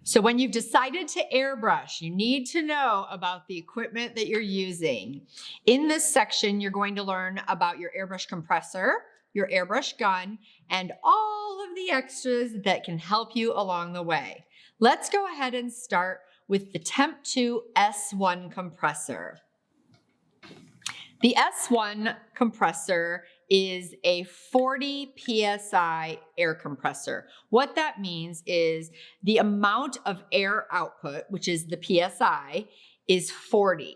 So when you've decided to airbrush, you need to know about the equipment that you're using. In this section, you're going to learn about your airbrush compressor, your airbrush gun, and all of the extras that can help you along the way. Let's go ahead and start with the TEMPTU S1 compressor. The S1 compressor is a 40 PSI air compressor. What that means is the amount of air output, which is the PSI, is 40.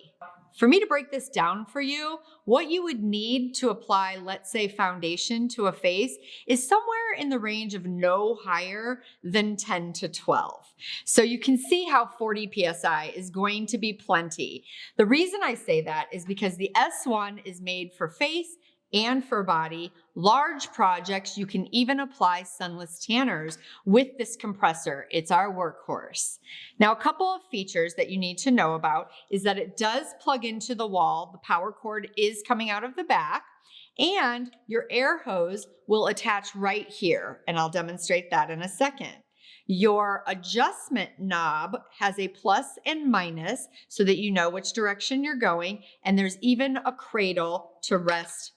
For me to break this down for you, what you would need to apply, let's say, foundation to a face is somewhere in the range of no higher than 10 to 12. So you can see how 40 PSI is going to be plenty. The reason I say that is because the S1 is made for face and for body. Large projects, you can even apply sunless tanners with this compressor. It's our workhorse. Now, a couple of features that you need to know about is that it does plug into the wall. The power cord is coming out of the back, and your air hose will attach right here, and I'll demonstrate that in a second. Your adjustment knob has a plus and minus so that you know which direction you're going, and there's even a cradle to rest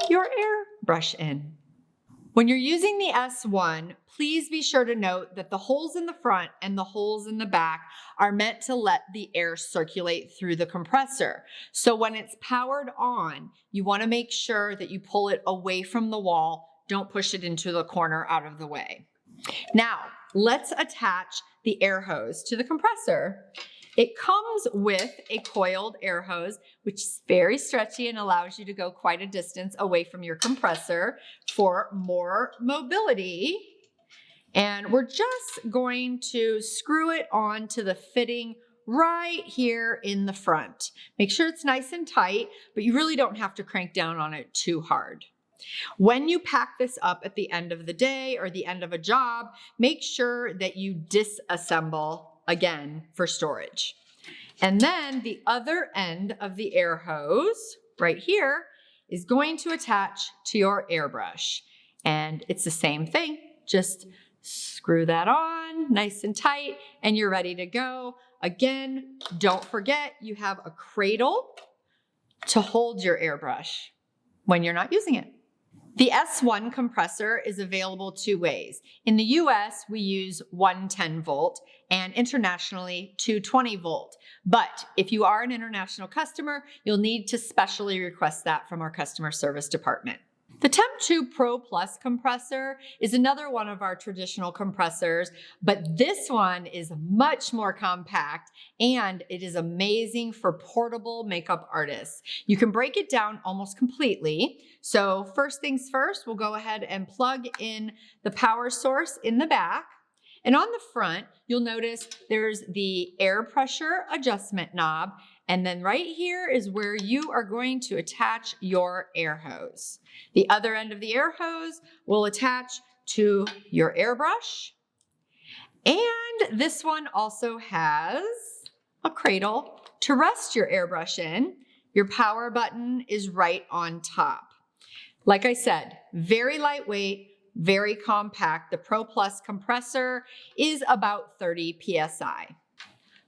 your airbrush in. When you're using the S1, please be sure to note that the holes in the front and the holes in the back are meant to let the air circulate through the compressor. So when it's powered on, you want to make sure that you pull it away from the wall. Don't push it into the corner out of the way. Now, let's attach the air hose to the compressor. It comes with a coiled air hose, which is very stretchy and allows you to go quite a distance away from your compressor for more mobility. And we're just going to screw it onto the fitting right here in the front. Make sure it's nice and tight, but you really don't have to crank down on it too hard. When you pack this up at the end of the day or the end of a job, make sure that you disassemble again for storage. And then the other end of the air hose right here is going to attach to your airbrush. And it's the same thing. Just screw that on nice and tight and you're ready to go. Again, don't forget you have a cradle to hold your airbrush when you're not using it. The S1 compressor is available two ways. In the US, we use 110 volt and internationally 220 volt. But if you are an international customer, you'll need to specially request that from our customer service department. The TEMPTU Pro Plus compressor is another one of our traditional compressors, but this one is much more compact and it is amazing for portable makeup artists. You can break it down almost completely. So first things first, we'll go ahead and plug in the power source in the back. And on the front, you'll notice there's the air pressure adjustment knob. And then right here is where you are going to attach your air hose. The other end of the air hose will attach to your airbrush. And this one also has a cradle to rest your airbrush in. Your power button is right on top. Like I said, very lightweight, very compact. The Pro Plus compressor is about 30 PSI.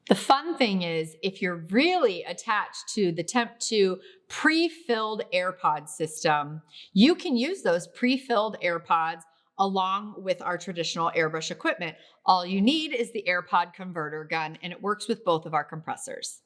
The fun thing is, if you're really attached to the TEMPTU pre-filled AirPod system, you can use those pre-filled AirPods along with our traditional airbrush equipment. All you need is the AirPod converter gun, and it works with both of our compressors.